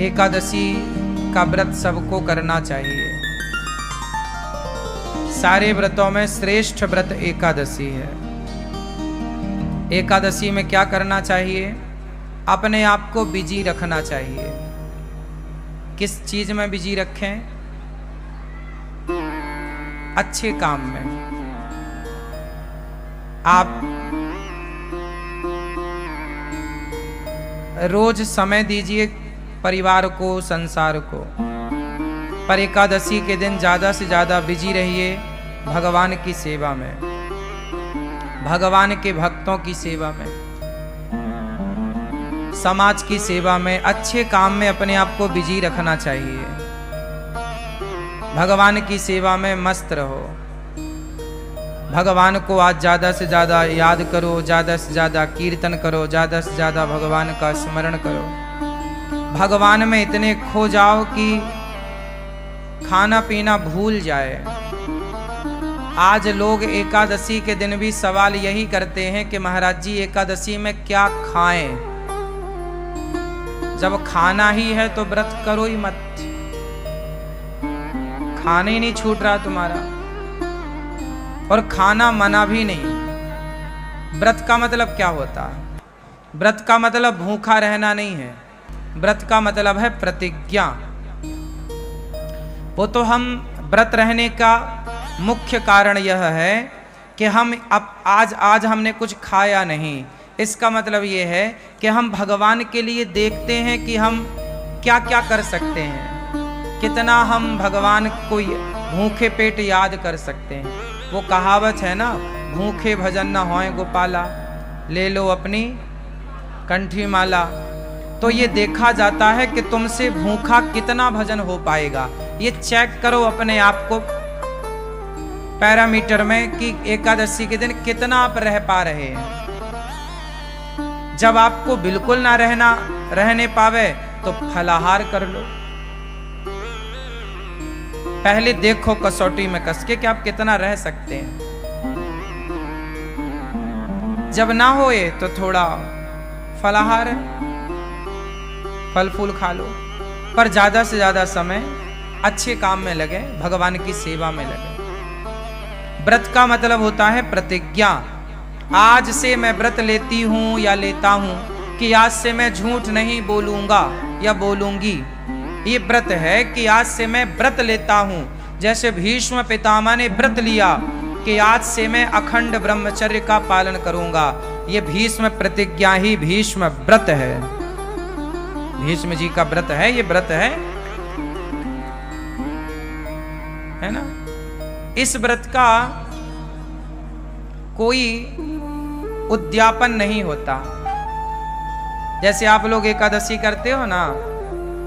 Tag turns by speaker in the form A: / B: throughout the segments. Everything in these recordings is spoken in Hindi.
A: एकादशी का व्रत सबको करना चाहिए। सारे व्रतों में श्रेष्ठ व्रत एकादशी है। एकादशी में क्या करना चाहिए? अपने आप को बिजी रखना चाहिए। किस चीज में बिजी रखें? अच्छे काम में। आप रोज समय दीजिए परिवार को, संसार को, पर एकादशी के दिन ज्यादा से ज्यादा बिजी रहिए भगवान की सेवा में, भगवान के भक्तों की सेवा में, समाज की सेवा में, अच्छे काम में अपने आप को बिजी रखना चाहिए। भगवान की सेवा में मस्त रहो। भगवान को आज ज्यादा से ज्यादा याद करो, ज्यादा से ज्यादा कीर्तन करो, ज्यादा से ज्यादा भगवान का स्मरण करो। भगवान में इतने खो जाओ कि खाना पीना भूल जाए। आज लोग एकादशी के दिन भी सवाल यही करते हैं कि महाराज जी एकादशी में क्या खाएं? जब खाना ही है तो व्रत करो ही मत। खाना ही नहीं छूट रहा तुम्हारा, और खाना मना भी नहीं। व्रत का मतलब क्या होता है? व्रत का मतलब भूखा रहना नहीं है। व्रत का मतलब है प्रतिज्ञा। वो तो हम व्रत रहने का मुख्य कारण यह है कि हम अब आज हमने कुछ खाया नहीं। इसका मतलब ये है कि हम भगवान के लिए देखते हैं कि हम क्या क्या कर सकते हैं, कितना हम भगवान को भूखे पेट याद कर सकते हैं। वो कहावत है ना, भूखे भजन न होए गोपाला, ले लो अपनी कंठी माला। तो ये देखा जाता है कि तुमसे भूखा कितना भजन हो पाएगा। ये चेक करो अपने आप को पैरामीटर में कि एकादशी के दिन कितना आप रह पा रहे हैं। जब आपको बिल्कुल ना रहने पावे तो फलाहार कर लो। पहले देखो कसौटी में कस के कि आप कितना रह सकते हैं। जब ना होए तो थोड़ा फलाहार, फल फूल खा लो, पर ज्यादा से ज्यादा समय अच्छे काम में लगे, भगवान की सेवा में लगे। व्रत का मतलब होता है प्रतिज्ञा। आज से मैं व्रत लेती हूं या लेता हूं कि आज से मैं झूठ नहीं बोलूंगा या बोलूंगी। ये व्रत है कि आज से मैं व्रत लेता हूं। जैसे भीष्म पितामह ने व्रत लिया कि आज से मैं अखंड ब्रह्मचर्य का पालन करूंगा। ये भीष्म प्रतिज्ञा ही भीष्म व्रत है। भीष्म जी का व्रत है, ये व्रत है ना। इस व्रत का कोई उद्यापन नहीं होता। जैसे आप लोग एकादशी करते हो ना,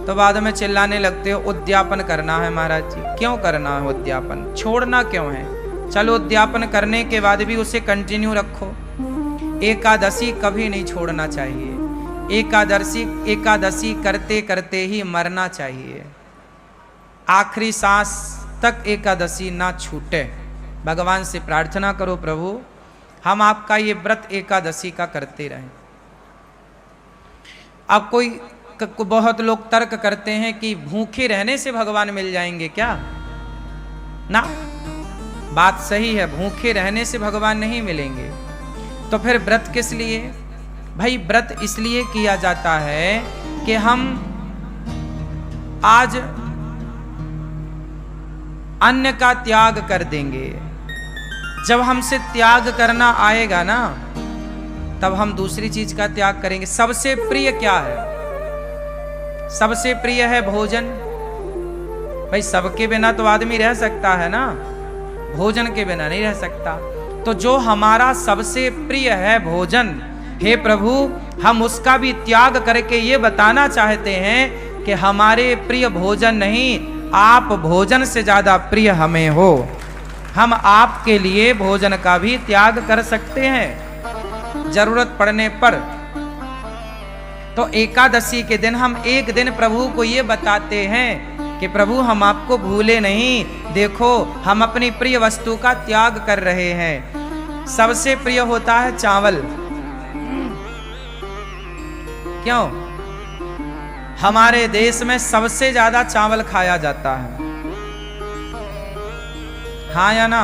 A: तो बाद में चिल्लाने लगते हो उद्यापन करना है महाराज जी। क्यों करना है उद्यापन? छोड़ना क्यों है? चलो उद्यापन करने के बाद भी उसे कंटिन्यू रखो। एकादशी कभी नहीं छोड़ना चाहिए। एकादशी करते करते ही मरना चाहिए। आखिरी सांस तक एकादशी ना छूटे। भगवान से प्रार्थना करो, प्रभु हम आपका ये व्रत एकादशी का करते रहें। अब बहुत लोग तर्क करते हैं कि भूखे रहने से भगवान मिल जाएंगे क्या? ना, बात सही है, भूखे रहने से भगवान नहीं मिलेंगे। तो फिर व्रत किस लिए? भाई व्रत इसलिए किया जाता है कि हम आज अन्न का त्याग कर देंगे। जब हमसे त्याग करना आएगा ना, तब हम दूसरी चीज का त्याग करेंगे। सबसे प्रिय क्या है? सबसे प्रिय है भोजन। भाई सबके बिना तो आदमी रह सकता है ना, भोजन के बिना नहीं रह सकता। तो जो हमारा सबसे प्रिय है भोजन, हे प्रभु हम उसका भी त्याग करके ये बताना चाहते हैं कि हमारे प्रिय भोजन नहीं, आप भोजन से ज्यादा प्रिय हमें हो। हम आपके लिए भोजन का भी त्याग कर सकते हैं जरूरत पड़ने पर। तो एकादशी के दिन हम एक दिन प्रभु को ये बताते हैं कि प्रभु हम आपको भूले नहीं, देखो हम अपनी प्रिय वस्तु का त्याग कर रहे हैं। सबसे प्रिय होता है चावल। क्यों? हमारे देश में सबसे ज्यादा चावल खाया जाता है, हाँ या ना?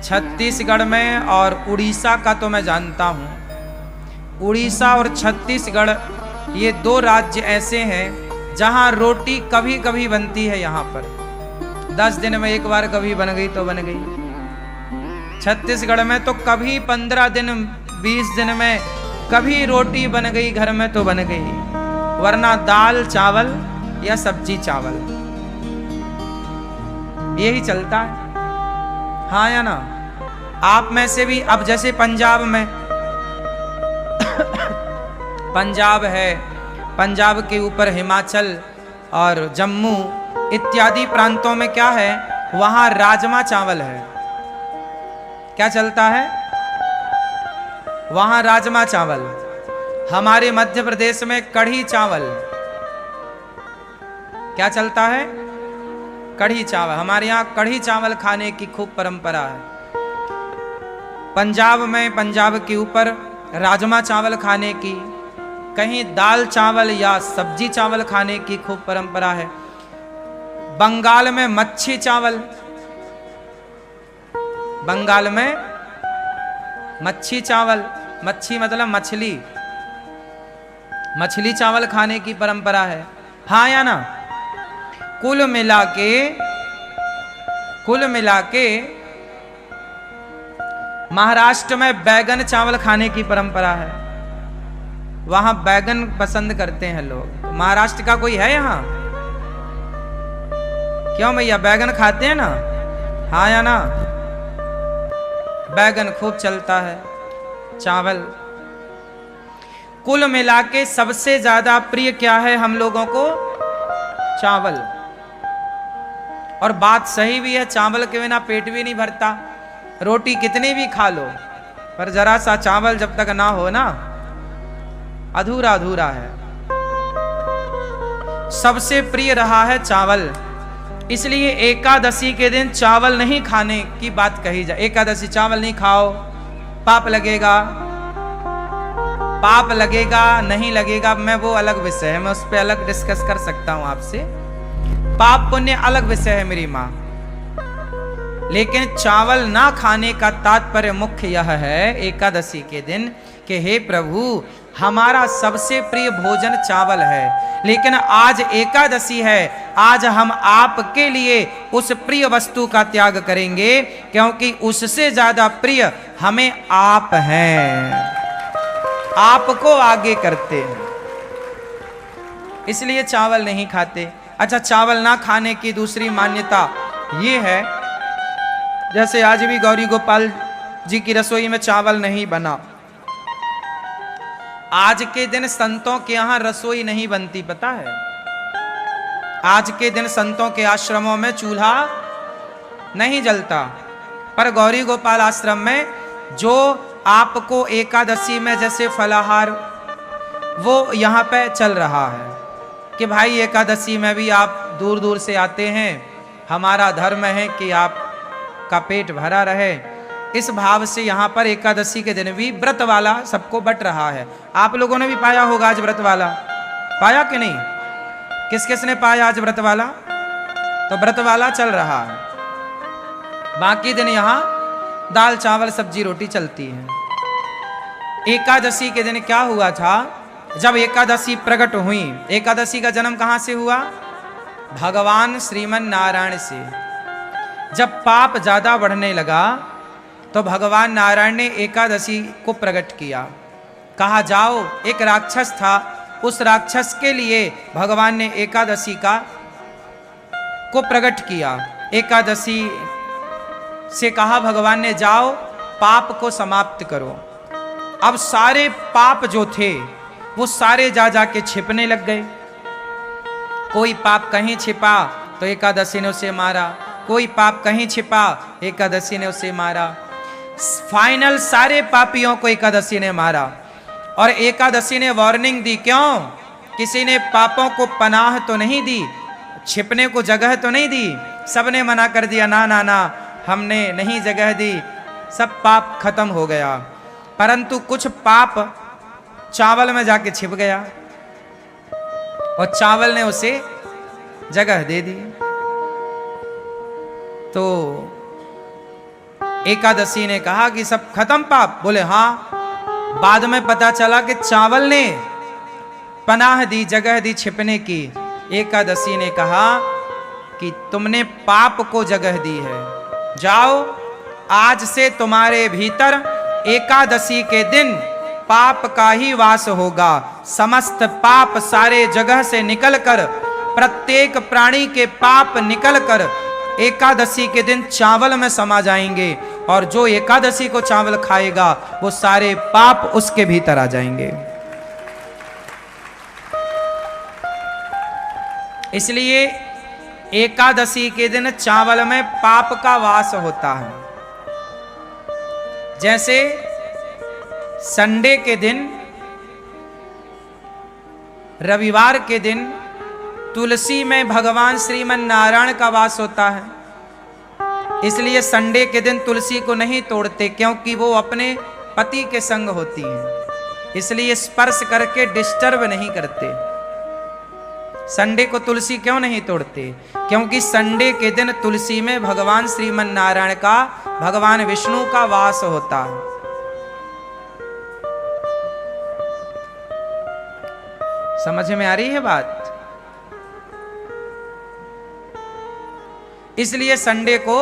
A: छत्तीसगढ़ में और उड़ीसा का तो मैं जानता हूं। उड़ीसा और छत्तीसगढ़ ये दो राज्य ऐसे हैं जहां रोटी कभी कभी बनती है। यहाँ पर 10 दिन में एक बार कभी बन गई तो बन गई। छत्तीसगढ़ में तो कभी 15 दिन 20 दिन में कभी रोटी बन गई घर में तो बन गई, वरना दाल चावल या सब्जी चावल यही चलता है, हाँ या ना? आप में से भी अब जैसे पंजाब में पंजाब है, पंजाब के ऊपर हिमाचल और जम्मू इत्यादि प्रांतों में क्या है, वहां राजमा चावल है। क्या चलता है वहां? राजमा चावल। हमारे मध्य प्रदेश में कढ़ी चावल। क्या चलता है? कढ़ी चावल। हमारे यहाँ कढ़ी चावल खाने की खूब परंपरा है। पंजाब में, पंजाब के ऊपर राजमा चावल खाने की, कहीं दाल चावल या सब्जी चावल खाने की खूब परंपरा है। बंगाल में मच्छी चावल, बंगाल में मच्छी चावल, मच्छी मतलब मछली, मछली चावल खाने की परंपरा है, हाँ या ना? कुल मिला के महाराष्ट्र में बैगन चावल खाने की परंपरा है। वहां बैगन पसंद करते हैं लोग। महाराष्ट्र का कोई है यहाँ? क्यों भैया, बैगन खाते हैं ना, हाँ या ना? बैगन खूब चलता है, चावल। कुल मिला के सबसे ज्यादा प्रिय क्या है हम लोगों को? चावल। और बात सही भी है, चावल के बिना पेट भी नहीं भरता। रोटी कितनी भी खा लो, पर जरा सा चावल जब तक ना हो ना, अधूरा अधूरा है। सबसे प्रिय रहा है चावल, इसलिए एकादशी के दिन चावल नहीं खाने की बात कही जाए। एकादशी चावल नहीं खाओ, पाप लगेगा। पाप लगेगा नहीं लगेगा मैं वो अलग विषय है, मैं उस पर अलग डिस्कस कर सकता हूं आपसे। पाप पुण्य अलग विषय है मेरी मां। लेकिन चावल ना खाने का तात्पर्य मुख्य यह है एकादशी के दिन कि हे प्रभु, हमारा सबसे प्रिय भोजन चावल है, लेकिन आज एकादशी है, आज हम आपके लिए उस प्रिय वस्तु का त्याग करेंगे, क्योंकि उससे ज्यादा प्रिय हमें आप हैं, आपको आगे करते हैं, इसलिए चावल नहीं खाते। अच्छा, चावल ना खाने की दूसरी मान्यता ये है, जैसे आज भी गौरी गोपाल जी की रसोई में चावल नहीं बना। आज के दिन संतों के यहां रसोई नहीं बनती, पता है? आज के दिन संतों के आश्रमों में चूल्हा नहीं जलता, पर गौरी गोपाल आश्रम में जो आपको एकादशी में जैसे फलाहार, वो यहां पे चल रहा है कि भाई एकादशी में भी आप दूर दूर से आते हैं, हमारा धर्म है कि आप का पेट भरा रहे। इस भाव से यहाँ पर एकादशी के दिन भी व्रत वाला सबको बट रहा है। आप लोगों ने भी पाया होगा आज व्रत वाला, पाया कि नहीं? किस किस ने पाया आज व्रत वाला? तो व्रत वाला चल रहा है। बाकी दिन यहाँ दाल चावल सब्जी रोटी चलती है। एकादशी के दिन क्या हुआ था? जब एकादशी प्रकट हुई, एकादशी का जन्म कहाँ से हुआ? भगवान श्रीमन नारायण से। जब पाप ज्यादा बढ़ने लगा तो भगवान नारायण ने एकादशी को प्रकट किया। कहा जाओ, एक राक्षस था, उस राक्षस के लिए भगवान ने एकादशी को प्रकट किया। एकादशी से कहा भगवान ने, जाओ पाप को समाप्त करो। अब सारे पाप जो थे वो सारे जा जाके छिपने लग गए। कोई पाप कहीं छिपा तो एकादशी ने उसे मारा, कोई पाप कहीं छिपा एकादशी ने उसे मारा। फाइनल सारे पापियों को एकादशी ने मारा। और एकादशी ने वार्निंग दी, क्यों? किसी ने पापों को पनाह तो नहीं दी, छिपने को जगह तो नहीं दी, सबने मना कर दिया, ना ना ना, हमने नहीं जगह दी, सब पाप खत्म हो गया। परंतु कुछ पाप चावल में जाके छिप गया। और चावल ने उसे जगह दे दी। तो एकादशी ने कहा कि सब खत्म पाप? बोले हाँ। बाद में पता चला कि चावल ने पनाह दी, जगह दी छिपने की। एकादशी ने कहा कि तुमने पाप को जगह दी है, जाओ आज से तुम्हारे भीतर एकादशी के दिन पाप का ही वास होगा। समस्त पाप सारे जगह से निकलकर, प्रत्येक प्राणी के पाप निकलकर एकादशी के दिन चावल में समा जाएंगे, और जो एकादशी को चावल खाएगा वो सारे पाप उसके भीतर आ जाएंगे। इसलिए एकादशी के दिन चावल में पाप का वास होता है। जैसे संडे के दिन, रविवार के दिन तुलसी में भगवान श्रीमन नारायण का वास होता है, इसलिए संडे के दिन तुलसी को नहीं तोड़ते, क्योंकि वो अपने पति के संग होती है, इसलिए स्पर्श करके डिस्टर्ब नहीं करते। संडे को तुलसी क्यों नहीं तोड़ते? क्योंकि संडे के दिन तुलसी में भगवान श्रीमन नारायण का, भगवान विष्णु का वास होता है। समझ में आ रही है बात? इसलिए संडे को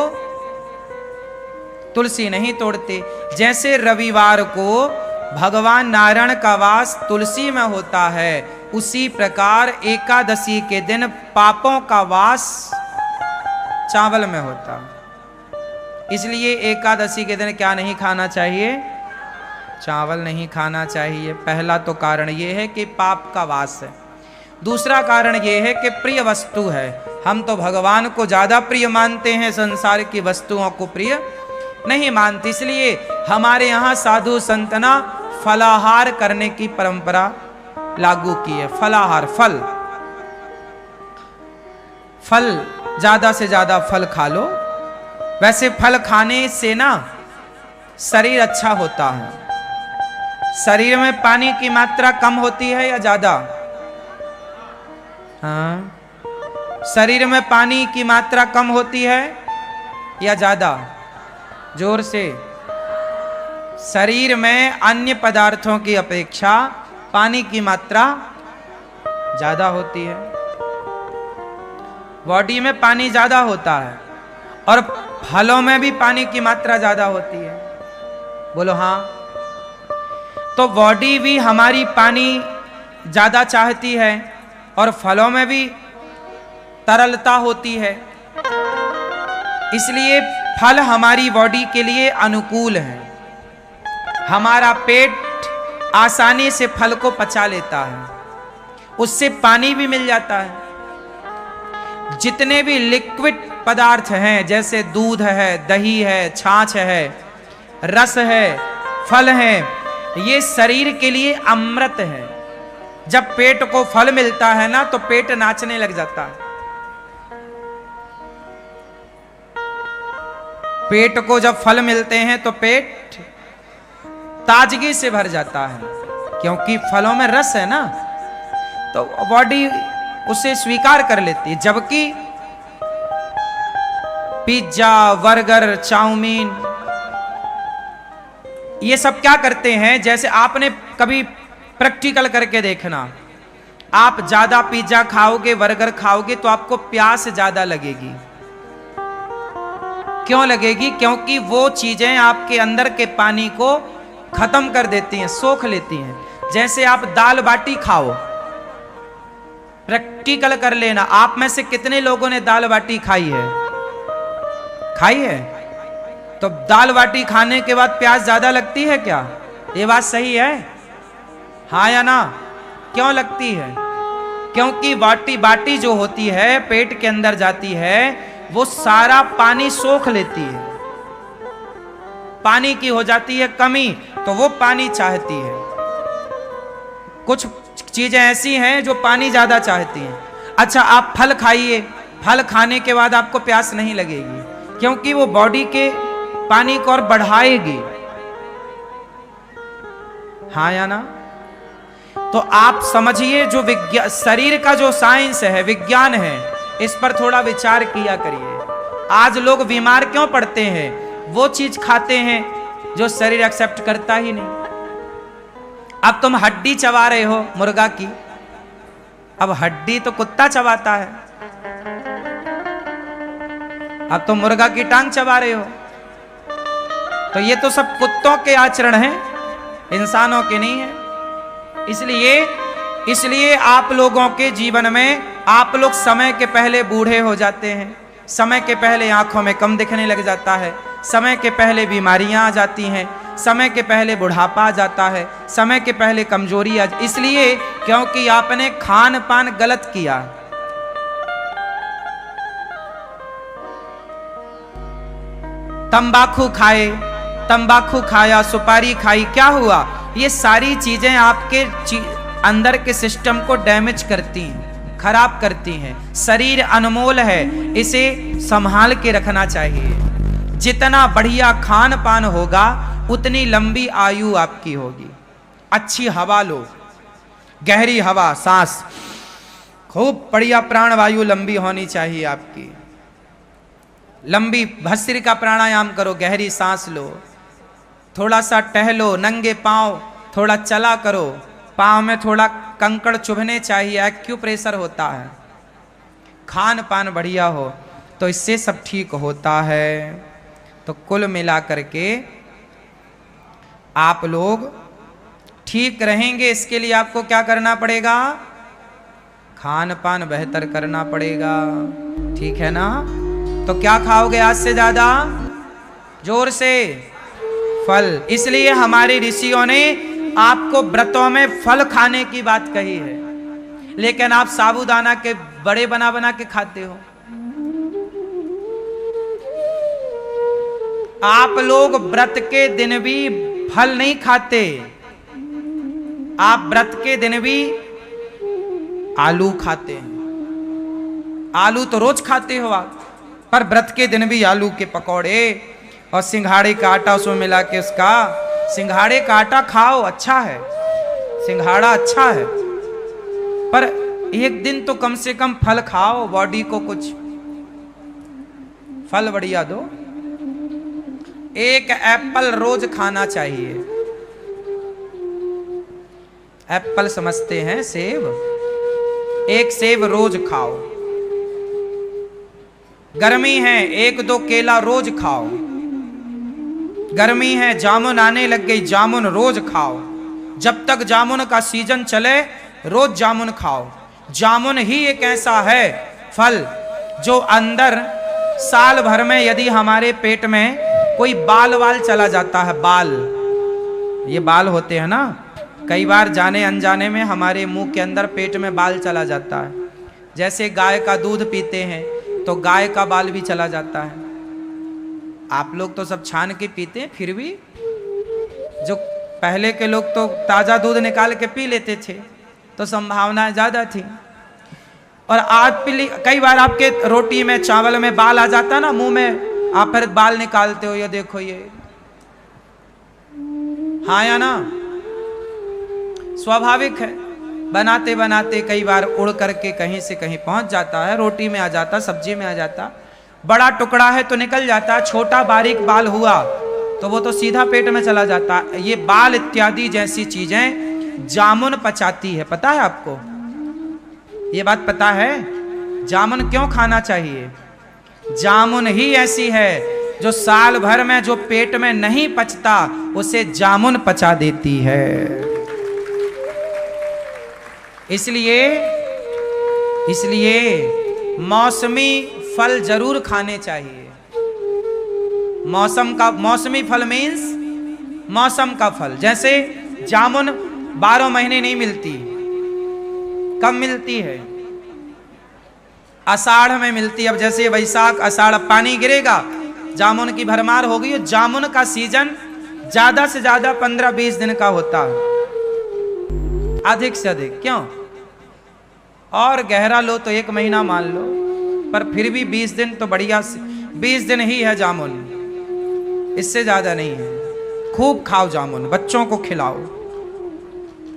A: तुलसी नहीं तोड़ते। जैसे रविवार को भगवान नारायण का वास तुलसी में होता है, उसी प्रकार एकादशी के दिन पापों का वास चावल में होता है। इसलिए एकादशी के दिन क्या नहीं खाना चाहिए? चावल नहीं खाना चाहिए। पहला तो कारण यह है कि पाप का वास है। दूसरा कारण यह है कि प्रिय वस्तु है। हम तो भगवान को ज्यादा प्रिय मानते हैं, संसार की वस्तुओं को प्रिय नहीं मानते। इसलिए हमारे यहाँ साधु संतना फलाहार करने की परंपरा लागू की है। फलाहार, फल ज्यादा से ज्यादा फल खा लो। वैसे फल खाने से ना शरीर अच्छा होता है। शरीर में पानी की मात्रा कम होती है या ज्यादा? हाँ, शरीर में पानी की मात्रा कम होती है या ज्यादा? जोर से। शरीर में अन्य पदार्थों की अपेक्षा पानी की मात्रा ज्यादा होती है। बॉडी में पानी ज्यादा होता है और फलों में भी पानी की मात्रा ज्यादा होती है। बोलो हाँ। तो बॉडी भी हमारी पानी ज्यादा चाहती है और फलों में भी तरलता होती है, इसलिए फल हमारी बॉडी के लिए अनुकूल है। हमारा पेट आसानी से फल को पचा लेता है, उससे पानी भी मिल जाता है। जितने भी लिक्विड पदार्थ हैं, जैसे दूध है, दही है, छाछ है, रस है, फल है, ये शरीर के लिए अमृत है। जब पेट को फल मिलता है ना तो पेट नाचने लग जाता है। पेट को जब फल मिलते हैं तो पेट ताजगी से भर जाता है, क्योंकि फलों में रस है ना, तो बॉडी उसे स्वीकार कर लेती है। जबकि पिज्जा, बर्गर, चाउमीन, ये सब क्या करते हैं? जैसे आपने कभी प्रैक्टिकल करके देखना, आप ज्यादा पिज्जा खाओगे, बर्गर खाओगे तो आपको प्यास ज्यादा लगेगी। क्यों लगेगी? क्योंकि वो चीजें आपके अंदर के पानी को खत्म कर देती हैं, सोख लेती हैं। जैसे आप दाल बाटी खाओ, प्रैक्टिकल कर लेना, आप में से कितने लोगों ने दाल बाटी खाई है? खाई है? तो दाल बाटी खाने के बाद प्यास ज्यादा लगती है क्या? ये बात सही है? हाँ या ना? क्यों लगती है? क्योंकि बाटी जो होती है पेट के अंदर जाती है, वो सारा पानी सोख लेती है। पानी की हो जाती है कमी, तो वो पानी चाहती है। कुछ चीजें ऐसी हैं जो पानी ज्यादा चाहती हैं। अच्छा, आप फल खाइए, फल खाने के बाद आपको प्यास नहीं लगेगी, क्योंकि वो बॉडी के पानी को और बढ़ाएगी। हाँ या ना? तो आप समझिए जो विज्ञान, शरीर का जो साइंस है, विज्ञान है, इस पर थोड़ा विचार किया करिए। आज लोग बीमार क्यों पड़ते हैं? वो चीज खाते हैं जो शरीर एक्सेप्ट करता ही नहीं। अब तुम हड्डी चबा रहे हो मुर्गा की, अब हड्डी तो कुत्ता चबाता है, अब तुम मुर्गा की टांग चबा रहे हो। तो ये तो सब कुत्तों के आचरण हैं, इंसानों के नहीं है। इसलिए आप लोगों के जीवन में आप लोग समय के पहले बूढ़े हो जाते हैं, समय के पहले आंखों में कम दिखने लग जाता है, समय के पहले बीमारियां आ जाती हैं, समय के पहले बुढ़ापा आ जाता है, समय के पहले कमजोरी आ, इसलिए क्योंकि आपने खान पान गलत किया। तंबाकू खाए, तंबाकू खाया, सुपारी खाई, क्या हुआ? ये सारी चीजें आपके अंदर के सिस्टम को डैमेज करती हैं, खराब करती हैं। शरीर अनमोल है, इसे संभाल के रखना चाहिए। जितना बढ़िया खान पान होगा उतनी लंबी आयु आपकी होगी। अच्छी हवा लो, गहरी हवा, सांस, खूब बढ़िया प्राणवायु लंबी होनी चाहिए आपकी। लंबी भस्त्रिका का प्राणायाम करो, गहरी सांस लो, थोड़ा सा टहलो, नंगे पांव थोड़ा चला करो, पांव में थोड़ा कंकड़ चुभने चाहिए, एक्यूप्रेशर होता है। खान पान बढ़िया हो तो इससे सब ठीक होता है। तो कुल मिला करके आप लोग ठीक रहेंगे, इसके लिए आपको क्या करना पड़ेगा? खान पान बेहतर करना पड़ेगा, ठीक है ना? तो क्या खाओगे आज से ज्यादा? जोर से फल। इसलिए हमारे ऋषियों ने आपको व्रतों में फल खाने की बात कही है, लेकिन आप साबूदाना के बड़े बना बना के खाते हो। आप लोग व्रत के दिन भी फल नहीं खाते, आप व्रत के दिन भी आलू खाते हैं। आलू तो रोज खाते हो आप, पर व्रत के दिन भी आलू के पकौड़े और सिंघाड़े का आटा उसमें मिला के, उसका सिंघाड़े का आटा खाओ, अच्छा है, सिंघाड़ा अच्छा है, पर एक दिन तो कम से कम फल खाओ, बॉडी को कुछ फल बढ़िया दो। एक एप्पल रोज खाना चाहिए। एप्पल समझते हैं सेब, एक सेब रोज खाओ। गर्मी है, एक दो केला रोज खाओ। गर्मी है, जामुन आने लग गई, जामुन रोज खाओ। जब तक जामुन का सीजन चले रोज जामुन खाओ। जामुन ही एक ऐसा है फल जो अंदर साल भर में यदि हमारे पेट में कोई बाल वाल चला जाता है, बाल, ये बाल होते हैं ना, कई बार जाने अनजाने में हमारे मुंह के अंदर पेट में बाल चला जाता है। जैसे गाय का दूध पीते हैं तो गाय का बाल भी चला जाता है। आप लोग तो सब छान के पीते हैं, फिर भी जो पहले के लोग तो ताजा दूध निकाल के पी लेते थे, तो संभावनाएं ज्यादा थी। और आज कई बार आपके रोटी में, चावल में बाल आ जाता ना मुंह में, आप फिर बाल निकालते हो, ये देखो ये, हाँ या ना? स्वाभाविक है, बनाते बनाते कई बार उड़ करके कहीं से कहीं पहुंच जाता है, रोटी में आ जाता, सब्जी में आ जाता। बड़ा टुकड़ा है तो निकल जाता, छोटा बारीक बाल हुआ तो वो तो सीधा पेट में चला जाता। ये बाल इत्यादि जैसी चीजें जामुन पचाती है, पता है आपको? ये बात पता है? जामुन क्यों खाना चाहिए? जामुन ही ऐसी है जो साल भर में जो पेट में नहीं पचता उसे जामुन पचा देती है। इसलिए मौसमी फल जरूर खाने चाहिए। मौसमी फल मीन्स मौसम का फल। जैसे जामुन 12 महीने नहीं मिलती, कब मिलती है? आषाढ़ में मिलती। अब जैसे वैशाख आषाढ़ पानी गिरेगा, जामुन की भरमार हो गई। जामुन का सीजन ज्यादा से ज्यादा 15-20 दिन का होता है, अधिक से अधिक। क्यों? और गहरा लो तो 1 महीना मान लो, पर फिर भी 20 दिन तो बढ़िया, 20 दिन ही है जामुन, इससे ज्यादा नहीं है। खूब खाओ जामुन, बच्चों को खिलाओ।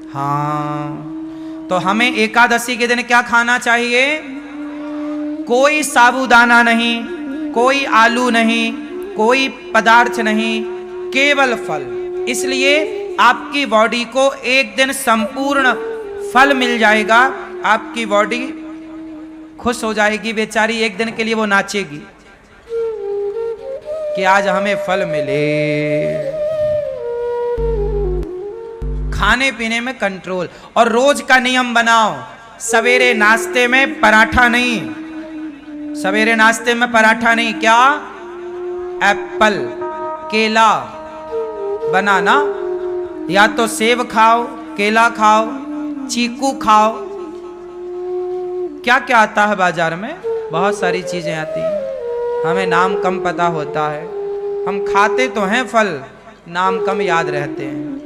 A: हाँ, तो हमें एकादशी के दिन क्या खाना चाहिए? कोई साबूदाना नहीं, कोई आलू नहीं, कोई पदार्थ नहीं, केवल फल। इसलिए आपकी बॉडी को एक दिन संपूर्ण फल मिल जाएगा, आपकी बॉडी खुश हो जाएगी, बेचारी एक दिन के लिए वो नाचेगी कि आज हमें फल मिले। खाने पीने में कंट्रोल, और रोज का नियम बनाओ, सवेरे नाश्ते में पराठा नहीं, सवेरे नाश्ते में पराठा नहीं, क्या? एप्पल, केला, बनाना, या तो सेब खाओ, केला खाओ, चीकू खाओ, क्या क्या आता है बाजार में, बहुत सारी चीजें आती हैं, हमें नाम कम पता होता है। हम खाते तो हैं फल, नाम कम याद रहते हैं।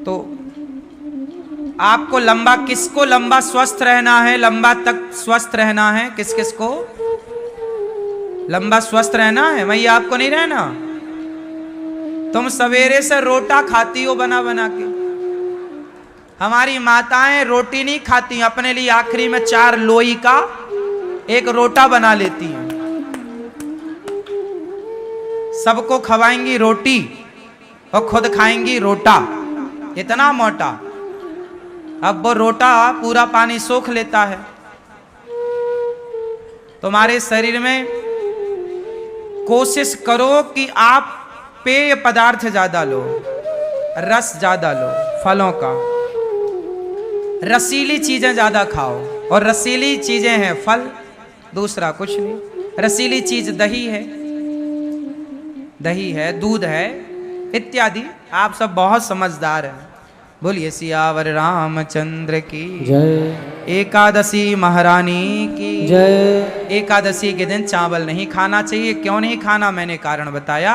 A: तो आपको लंबा, किसको लंबा स्वस्थ रहना है, लंबा तक स्वस्थ रहना है, किस किस को लंबा स्वस्थ रहना है? भैया आपको नहीं रहना? तुम सवेरे से रोटा खाती हो बना बना के। हमारी माताएं रोटी नहीं खाती, अपने लिए आखिरी में 4 लोई का एक रोटा बना लेती हैं, सबको खवाएंगी रोटी और खुद खाएंगी रोटा, इतना मोटा। अब वो रोटा पूरा पानी सोख लेता है। तुम्हारे शरीर में कोशिश करो कि आप पेय पदार्थ ज्यादा लो, रस ज्यादा लो, फलों का, रसीली चीजें ज्यादा खाओ। और रसीली चीजें हैं फल, दूसरा कुछ नहीं। रसीली चीज दही है, दही है, दूध है, इत्यादि। आप सब बहुत समझदार हैं। बोलिए सियावर रामचंद्र की जय। एकादशी महारानी की जय। एकादशी के दिन चावल नहीं खाना चाहिए। क्यों नहीं खाना, मैंने कारण बताया।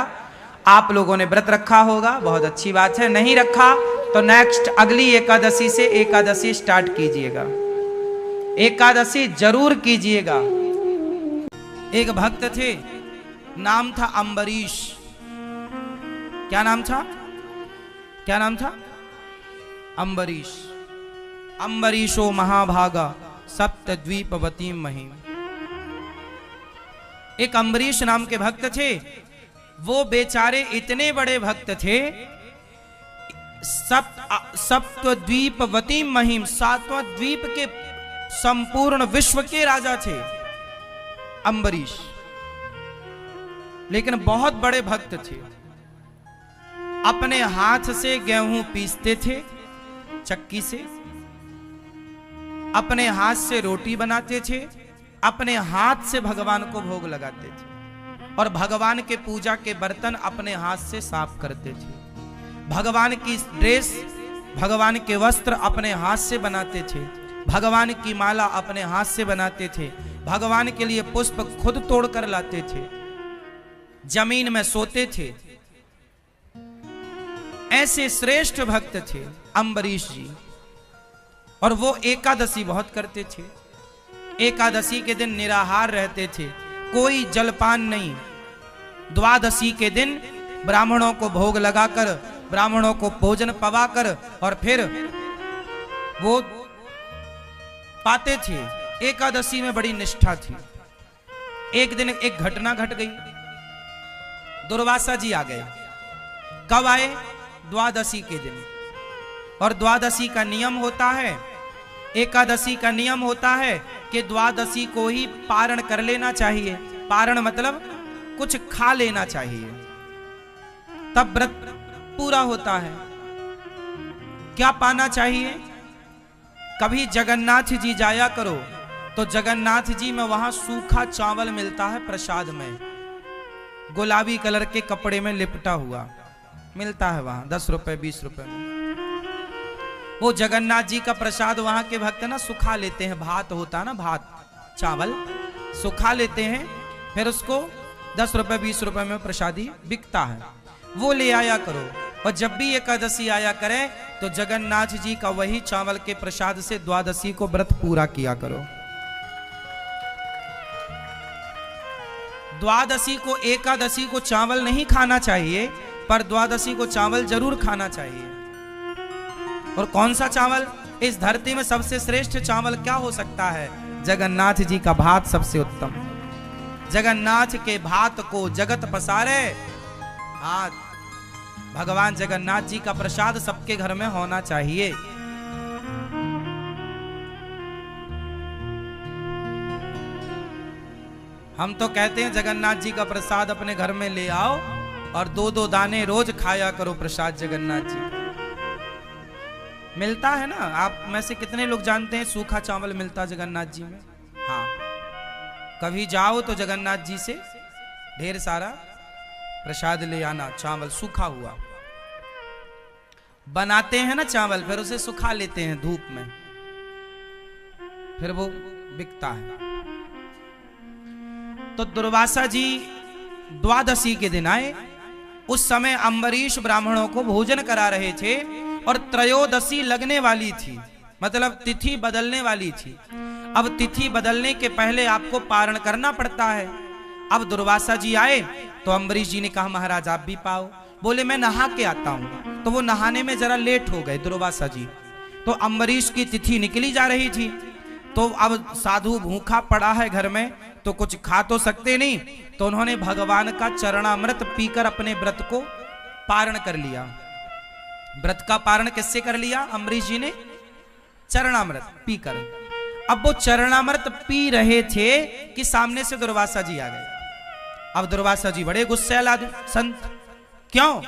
A: आप लोगों ने व्रत रखा होगा, बहुत अच्छी बात है। नहीं रखा तो नेक्स्ट अगली एकादशी से एकादशी स्टार्ट कीजिएगा, एकादशी जरूर कीजिएगा। एक भक्त थे, नाम था अम्बरीश। क्या नाम था? क्या नाम था? अम्बरीश। अम्बरीशो महाभागा सप्तद्वीपवती महिम। एक अम्बरीश नाम के भक्त थे। वो बेचारे इतने बड़े भक्त थे, सप्तद्वीपवती महिम, 7वां द्वीप के संपूर्ण विश्व के राजा थे अम्बरीश, लेकिन बहुत बड़े भक्त थे। अपने हाथ से गेहूं पीसते थे चक्की से, अपने हाथ से रोटी बनाते थे, अपने हाथ से भगवान को भोग लगाते थे, और भगवान के पूजा के बर्तन अपने हाथ से साफ करते थे। भगवान की ड्रेस, भगवान के वस्त्र अपने हाथ से बनाते थे, भगवान की माला अपने हाथ से बनाते थे, भगवान के लिए पुष्प खुद तोड़ कर लाते थे, जमीन में सोते थे। ऐसे श्रेष्ठ भक्त थे अम्बरीश जी। और वो एकादशी बहुत करते थे। एकादशी के दिन निराहार रहते थे, कोई जलपान नहीं। द्वादशी के दिन ब्राह्मणों को भोग लगाकर, ब्राह्मणों को भोजन पवाकर, और फिर वो पाते थे। एकादशी में बड़ी निष्ठा थी। एक दिन एक घटना घट गई, दुर्वासा जी आ गए। कब आए? द्वादशी के दिन। और द्वादशी का नियम होता है, एकादशी का नियम होता है कि द्वादशी को ही पारण कर लेना चाहिए। पारण मतलब कुछ खा लेना चाहिए, तब व्रत पूरा होता है। क्या पाना चाहिए? कभी जगन्नाथ जी जाया करो तो जगन्नाथ जी में वहां सूखा चावल मिलता है प्रसाद में, गुलाबी कलर के कपड़े में लिपटा हुआ मिलता है वहां, 10 रुपए 20 रुपए में। वो जगन्नाथ जी का प्रसाद वहां के भक्त ना सुखा लेते हैं। भात होता ना, भात चावल सुखा लेते हैं, फिर उसको 10 रुपए 20 रुपए में प्रसादी बिकता है, वो ले आया करो। और जब भी एकादशी आया करे तो जगन्नाथ जी का वही चावल के प्रसाद से द्वादशी को व्रत पूरा किया करो। द्वादशी को, एकादशी को चावल नहीं खाना चाहिए, पर द्वादशी को चावल जरूर खाना चाहिए। और कौन सा चावल? इस धरती में सबसे श्रेष्ठ चावल क्या हो सकता है? जगन्नाथ जी का भात सबसे उत्तम। जगन्नाथ के भात को जगत पसारे भात, भगवान जगन्नाथ जी का प्रसाद सबके घर में होना चाहिए। हम तो कहते हैं जगन्नाथ जी का प्रसाद अपने घर में ले आओ और 2-2 दाने रोज खाया करो प्रसाद जगन्नाथ जी। मिलता है ना, आप में से कितने लोग जानते हैं सूखा चावल मिलता जगन्नाथ जी में? हाँ, कभी जाओ तो जगन्नाथ जी से ढेर सारा प्रसाद ले आना, चावल सूखा हुआ। बनाते हैं ना चावल, फिर उसे सुखा लेते हैं धूप में, फिर वो बिकता है। तो दुर्वासा जी द्वादशी के दिन आए। उस समय अम्बरीश ब्राह्मणों को भोजन करा रहे थे और त्रयोदशी लगने वाली थी, मतलब तिथि बदलने वाली थी। अब तिथि बदलने के पहले आपको पारण करना पड़ता है। अब दुर्वासा जी आए तो अम्बरीश जी ने कहा महाराज आप भी पाओ। बोले मैं नहा के आता हूं। तो वो नहाने में जरा लेट हो गए दुर्वासा जी। तो अम्बरीश की तिथि निकली जा रही थी। तो अब साधु भूखा पड़ा है घर में, तो कुछ खा तो सकते नहीं, तो उन्होंने भगवान का चरणामृत पीकर अपने व्रत को पारण कर लिया। व्रत का पारण किससे कर लिया? अम्बरीश जी ने चरणामृत पीकर। अब वो चरणामृत पी रहे थे कि सामने से दुर्वासा जी आ गए। अब दुर्वासा जी बड़े गुस्सैल आदमी, संत क्यों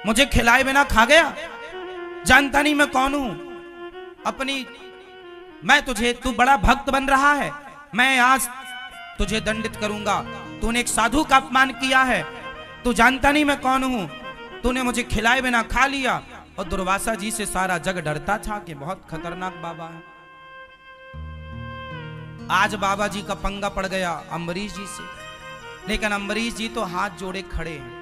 A: मुझे खिलाए बिना खा गया? जानता नहीं मैं कौन हूं? मैं तुझे, तू बड़ा भक्त बन रहा है, मैं आज तुझे दंडित करूंगा। तूने एक साधु का अपमान किया है, तू जानता नहीं मैं कौन हूं, तूने मुझे खिलाए बिना खा लिया। और दुर्वासा जी से सारा जग डरता था कि बहुत खतरनाक बाबा है। आज बाबा जी का पंगा पड़ गया अम्बरीश जी से, लेकिन अम्बरीश जी तो हाथ जोड़े खड़े हैं,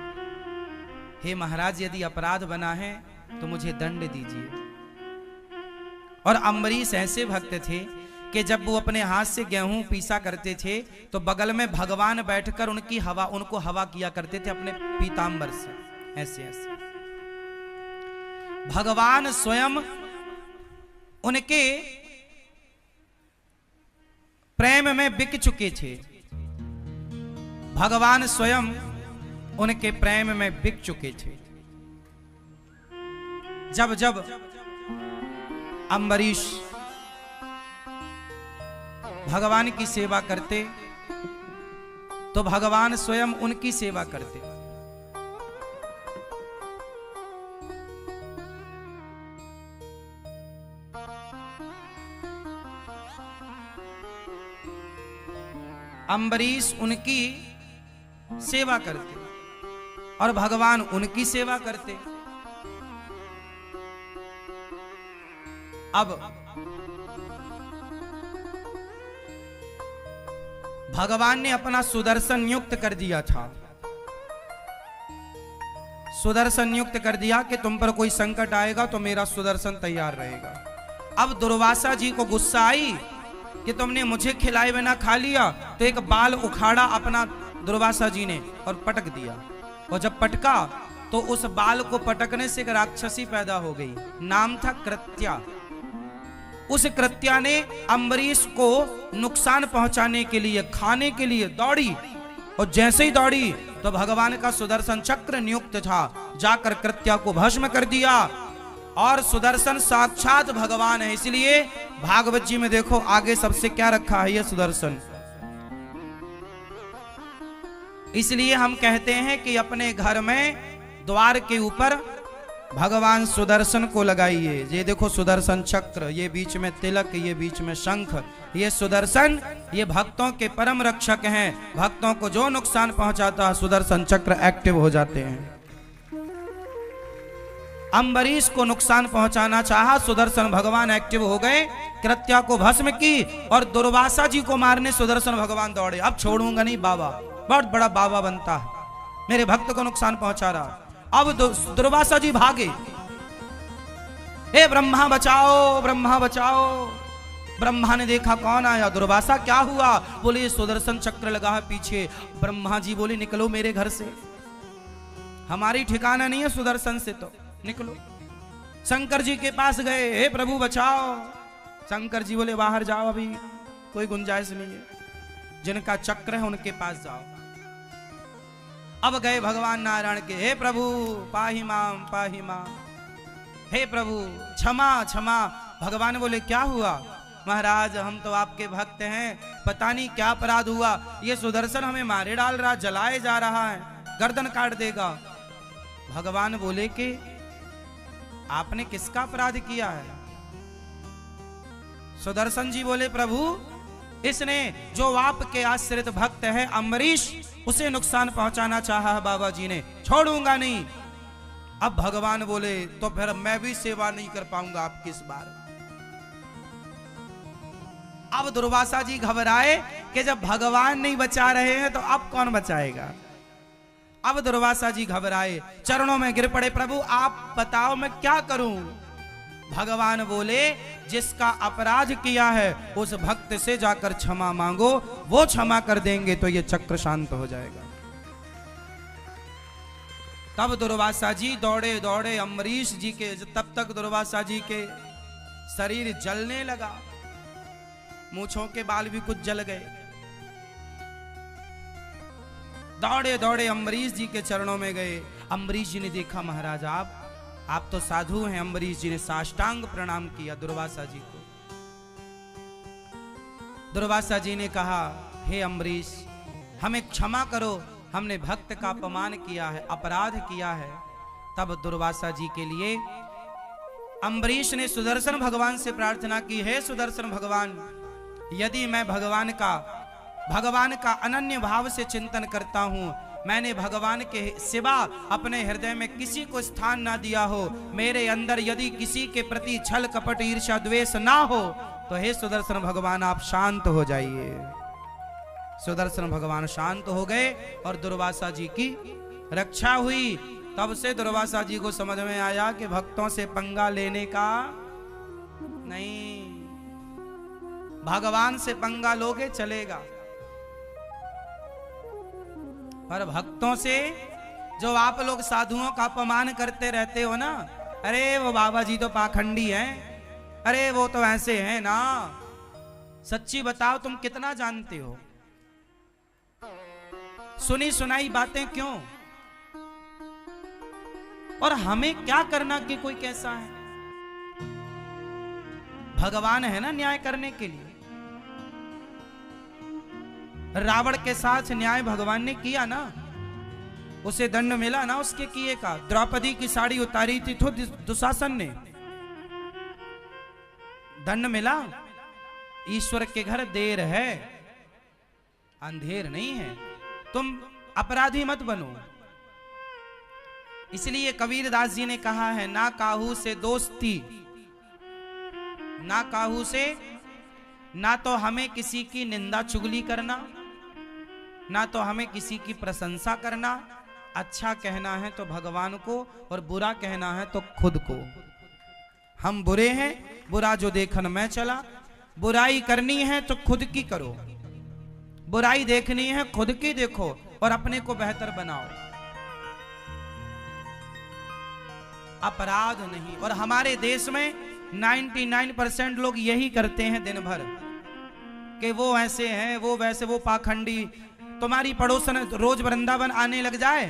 A: हे महाराज यदि अपराध बना है तो मुझे दंड दीजिए। और अम्बरीश ऐसे भक्त थे कि जब वो अपने हाथ से गेहूं पीसा करते थे तो बगल में भगवान बैठकर उनको हवा किया करते थे अपने पीतांबर से, ऐसे ऐसे। भगवान स्वयं उनके प्रेम में बिक चुके थे। भगवान स्वयं उनके प्रेम में बिक चुके थे। जब जब अम्बरीश भगवान की सेवा करते तो भगवान स्वयं उनकी सेवा करते। अम्बरीश उनकी सेवा करते और भगवान उनकी सेवा करते। अब भगवान ने अपना सुदर्शन नियुक्त कर दिया था। सुदर्शन नियुक्त कर दिया कि तुम पर कोई संकट आएगा तो मेरा सुदर्शन तैयार रहेगा। अब दुर्वासा जी को गुस्सा आई कि तुमने मुझे खिलाए बिना खा लिया, तो एक बाल उखाड़ा अपना दुर्वासा जी ने और पटक दिया। और जब पटका तो उस बाल को पटकने से एक राक्षसी पैदा हो गई, नाम था कृत्या। उस कृत्या ने अम्बरीश को नुकसान पहुंचाने के लिए, खाने के लिए दौड़ी। और जैसे ही दौड़ी तो भगवान का सुदर्शन चक्र नियुक्त था, जाकर कृत्या को भस्म कर दिया। और सुदर्शन साक्षात भगवान है, इसलिए भागवत जी में देखो आगे सबसे क्या रखा है, यह सुदर्शन। इसलिए हम कहते हैं कि अपने घर में द्वार के ऊपर भगवान सुदर्शन को लगाइए। ये देखो सुदर्शन चक्र, ये बीच में तिलक, ये बीच में शंख, ये सुदर्शन, ये भक्तों के परम रक्षक हैं। भक्तों को जो नुकसान पहुंचाता है सुदर्शन चक्र एक्टिव हो जाते हैं। अम्बरीश को नुकसान पहुंचाना चाहा, सुदर्शन भगवान एक्टिव हो गए, कृत्या को भस्म की। और दुर्वासा जी को मारने सुदर्शन भगवान दौड़े। अब छोड़ूंगा नहीं बाबा, बहुत बड़ा बाबा बनता है, मेरे भक्त को नुकसान पहुंचा रहा। अब दुर्वासा जी भागे, हे ब्रह्मा बचाओ, ब्रह्मा बचाओ। ब्रह्मा ने देखा कौन आया, दुर्वासा क्या हुआ? बोले सुदर्शन चक्र लगा है पीछे। ब्रह्मा जी बोले निकलो मेरे घर से।
B: हमारी ठिकाना नहीं है सुदर्शन से, तो निकलो। शंकर जी के पास गए, हे प्रभु बचाओ। शंकर जी बोले बाहर जाओ, अभी कोई गुंजाइश नहीं है, जिनका चक्र है उनके पास जाओ। अब गए भगवान नारायण के, हे प्रभु पाहि माम पाहि माम, हे प्रभु क्षमा क्षमा। भगवान बोले क्या हुआ? महाराज हम तो आपके भक्त हैं, पता नहीं क्या अपराध हुआ, ये सुदर्शन हमें मारे डाल रहा, जलाए जा रहा है, गर्दन काट देगा। भगवान बोले कि आपने किसका अपराध किया है? सुदर्शन जी बोले प्रभु इसने जो आपके आश्रित भक्त है अम्बरीश, उसे नुकसान पहुंचाना चाहा है बाबा जी ने, छोड़ूंगा नहीं। अब भगवान बोले तो फिर मैं भी सेवा नहीं कर पाऊंगा आपकी इस बार। अब दुर्वासा जी घबराए कि जब भगवान नहीं बचा रहे हैं तो अब कौन बचाएगा। अब दुर्वासा जी घबराए, चरणों में गिर पड़े, प्रभु आप बताओ मैं क्या करूं। भगवान बोले जिसका अपराध किया है उस भक्त से जाकर क्षमा मांगो, वो क्षमा कर देंगे तो ये चक्र शांत हो जाएगा। तब दुर्वासा जी दौड़े दौड़े अम्बरीश जी के, तब तक दुर्वासा जी के शरीर जलने लगा, मूंछों के बाल भी कुछ जल गए। दौड़े दौड़े अम्बरीश जी के चरणों में गए। अम्बरीश जी ने देखा महाराज आप तो साधु हैं। अम्बरीश जी ने साष्टांग प्रणाम किया दुर्वासा जी को। दुर्वासा जी ने कहा हे अम्बरीश हमें क्षमा करो, हमने भक्त का अपमान किया है, अपराध किया है। तब दुर्वासा जी के लिए अम्बरीश ने सुदर्शन भगवान से प्रार्थना की, हे सुदर्शन भगवान यदि मैं भगवान का अनन्य भाव से चिंतन करता हूं, मैंने भगवान के सिवा अपने हृदय में किसी को स्थान ना दिया हो, मेरे अंदर यदि किसी के प्रति छल कपट ईर्ष्या द्वेष ना हो, तो हे सुदर्शन भगवान आप शांत हो जाइए। सुदर्शन भगवान शांत हो गए और दुर्वासा जी की रक्षा हुई। तब से दुर्वासा जी को समझ में आया कि भक्तों से पंगा लेने का नहीं, भगवान से पंगा लोगे चलेगा, पर भक्तों से जो आप लोग साधुओं का अपमान करते रहते हो ना, अरे वो बाबा जी तो पाखंडी हैं, अरे वो तो ऐसे हैं ना, सच्ची बताओ तुम कितना जानते हो? सुनी सुनाई बातें क्यों? और हमें क्या करना कि कोई कैसा है? भगवान है ना न्याय करने के लिए। रावण के साथ न्याय भगवान ने किया ना, उसे दंड मिला ना उसके किए का। द्रौपदी की साड़ी उतारी थी तो दुशासन ने, दंड मिला। ईश्वर के घर देर है अंधेर नहीं है, तुम अपराधी मत बनो। इसलिए कबीरदास जी ने कहा है ना काहू से दोस्ती, ना काहू से, ना तो हमें किसी की निंदा चुगली करना, ना तो हमें किसी की प्रशंसा करना। अच्छा कहना है तो भगवान को और बुरा कहना है तो खुद को। हम बुरे हैं, बुरा जो देखन मैं चला। बुराई करनी है तो खुद की करो, बुराई देखनी है खुद की देखो और अपने को बेहतर बनाओ, अपराध नहीं। और हमारे देश में 99% लोग यही करते हैं दिन भर कि वो ऐसे हैं, वो वैसे, वो पाखंडी। तुम्हारी पड़ोसन रोज वृंदावन आने लग जाए,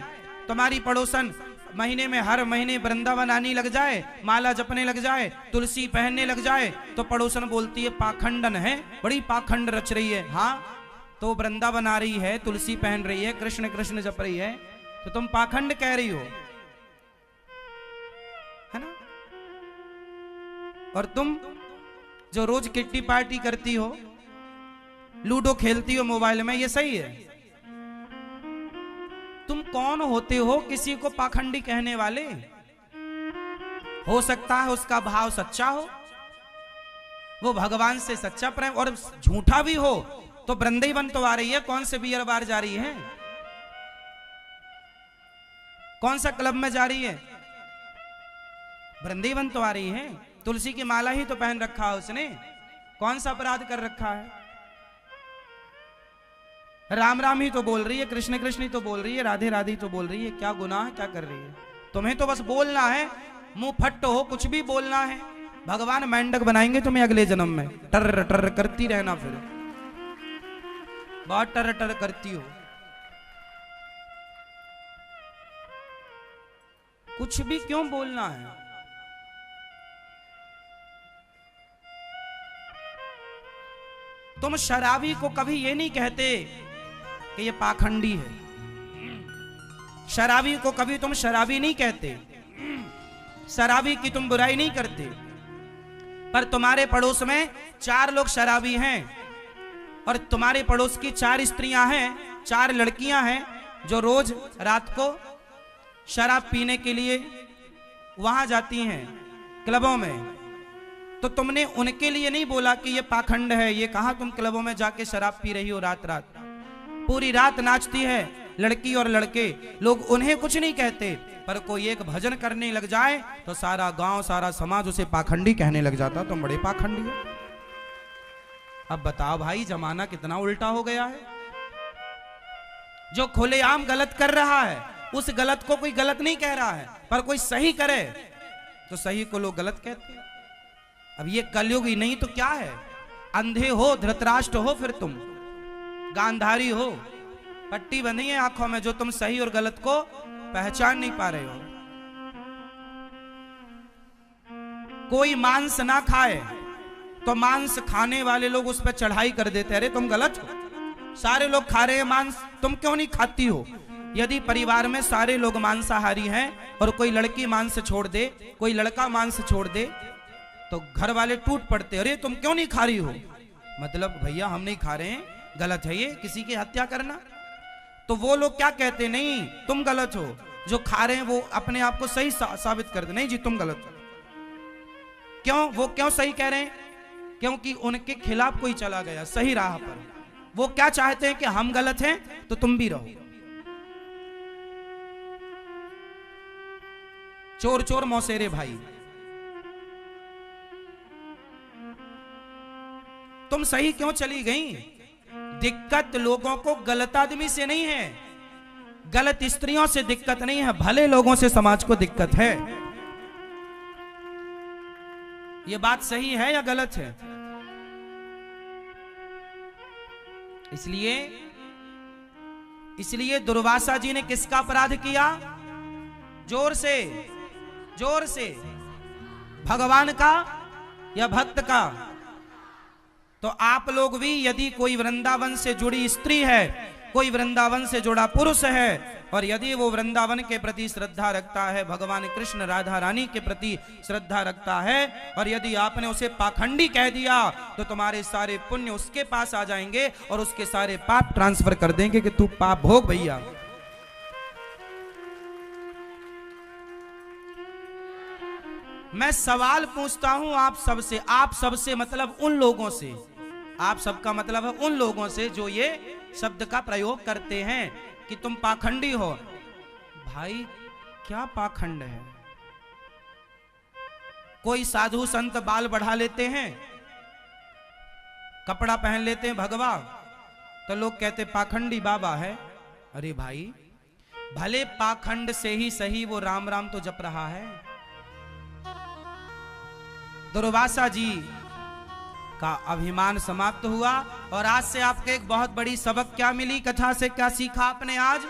B: तुम्हारी पड़ोसन महीने में हर महीने वृंदावन आने लग जाए, माला जपने लग जाए, तुलसी पहनने लग जाए, तो पड़ोसन बोलती है पाखंडन है, बड़ी पाखंड रच रही है। हाँ तो वृंदावन आ रही है, तुलसी पहन रही है, कृष्ण कृष्ण जप रही है, तो तुम पाखंड कह रही हो, है ना? और तुम जो रोज किट्टी पार्टी करती हो, लूडो खेलती हो मोबाइल में, ये सही है? तुम कौन होते हो किसी को पाखंडी कहने वाले? हो सकता है उसका भाव सच्चा हो, वो भगवान से सच्चा प्रेम, और झूठा भी हो तो वृंदावन तो आ रही है, कौन से बियर बार जा रही है, कौन सा क्लब में जा रही है? वृंदावन तो आ रही है। तुलसी की माला ही तो पहन रखा है उसने, कौन सा अपराध कर रखा है? राम राम ही तो बोल रही है, कृष्ण कृष्ण ही तो बोल रही है, राधे राधे ही तो बोल रही है, क्या गुनाह क्या कर रही है? तुम्हें तो बस बोलना है, मुंह फट्ट हो, कुछ भी बोलना है। भगवान मेंढक बनाएंगे तुम्हें अगले जन्म में, टर टर करती रहना, फिर बहुत टर टर करती हो। कुछ भी क्यों बोलना है? तुम शराबी को कभी ये नहीं कहते कि ये पाखंडी है, शराबी को कभी तुम शराबी नहीं कहते, शराबी की तुम बुराई नहीं करते। पर तुम्हारे पड़ोस में 4 लोग शराबी हैं और तुम्हारे पड़ोस की 4 स्त्रियां हैं, 4 लड़कियां हैं जो रोज रात को शराब पीने के लिए वहां जाती हैं क्लबों में। तो तुमने उनके लिए नहीं बोला कि ये पाखंड है, ये कहां तुम क्लबों में जाके शराब पी रही हो रात रात, पूरी रात नाचती है लड़की और लड़के, लोग उन्हें कुछ नहीं कहते। पर कोई एक भजन करने लग जाए तो सारा गांव सारा समाज उसे पाखंडी कहने लग जाता, तुम बड़े पाखंडी हो। अब बताओ भाई, जमाना कितना उल्टा हो गया है। जो खुलेआम गलत कर रहा है उस गलत को कोई गलत नहीं कह रहा है, पर कोई सही करे तो सही को लोग गलत कहते हैं। अब ये कलयुग ही नहीं तो क्या है? अंधे हो, धृतराष्ट्र हो, फिर तुम गांधारी हो, पट्टी बंधी है आंखों में जो तुम सही और गलत को पहचान नहीं पा रहे हो। कोई मांस ना खाए तो मांस खाने वाले लोग उस पर चढ़ाई कर देते, अरे तुम गलत हो, सारे लोग खा रहे हैं मांस, तुम क्यों नहीं खाती हो? यदि परिवार में सारे लोग मांसाहारी हैं और कोई लड़की मांस छोड़ दे, कोई लड़का मांस छोड़ दे, तो घर वाले टूट पड़ते, अरे तुम क्यों नहीं खा रही हो? मतलब भैया हम नहीं खा रहे हैं, गलत है ये किसी की हत्या करना। तो वो लोग क्या कहते, नहीं तुम गलत हो, जो खा रहे हैं वो अपने आप को सही साबित करते, नहीं जी तुम गलत हो। क्यों? वो क्यों सही कह रहे हैं? क्योंकि उनके खिलाफ कोई चला गया सही राह पर। वो क्या चाहते हैं कि हम गलत हैं तो तुम भी रहो। चोर चोर मौसेरे भाई, तुम सही क्यों चली गई? दिक्कत लोगों को गलत आदमी से नहीं है, गलत स्त्रियों से दिक्कत नहीं है, भले लोगों से समाज को दिक्कत है। यह बात सही है या गलत है? इसलिए दुर्वासा जी ने किसका अपराध किया? जोर से भगवान का या भक्त का? तो आप लोग भी, यदि कोई वृंदावन से जुड़ी स्त्री है, कोई वृंदावन से जुड़ा पुरुष है, और यदि वो वृंदावन के प्रति श्रद्धा रखता है, भगवान कृष्ण राधा रानी के प्रति श्रद्धा रखता है, और यदि आपने उसे पाखंडी कह दिया तो तुम्हारे सारे पुण्य उसके पास आ जाएंगे और उसके सारे पाप ट्रांसफर कर देंगे कि तू पाप भोग भैया। मैं सवाल पूछता हूं आप सबसे मतलब उन लोगों से, आप सबका मतलब है उन लोगों से जो ये शब्द का प्रयोग करते हैं कि तुम पाखंडी हो। भाई क्या पाखंड है? कोई साधु संत बाल बढ़ा लेते हैं, कपड़ा पहन लेते हैं भगवा, तो लोग कहते पाखंडी बाबा है। अरे भाई, भले पाखंड से ही सही वो राम राम तो जप रहा है। दुर्वासा जी का अभिमान समाप्त हुआ और आज से आपके एक बहुत बड़ी सबक क्या मिली, कथा से क्या सीखा आपने आज?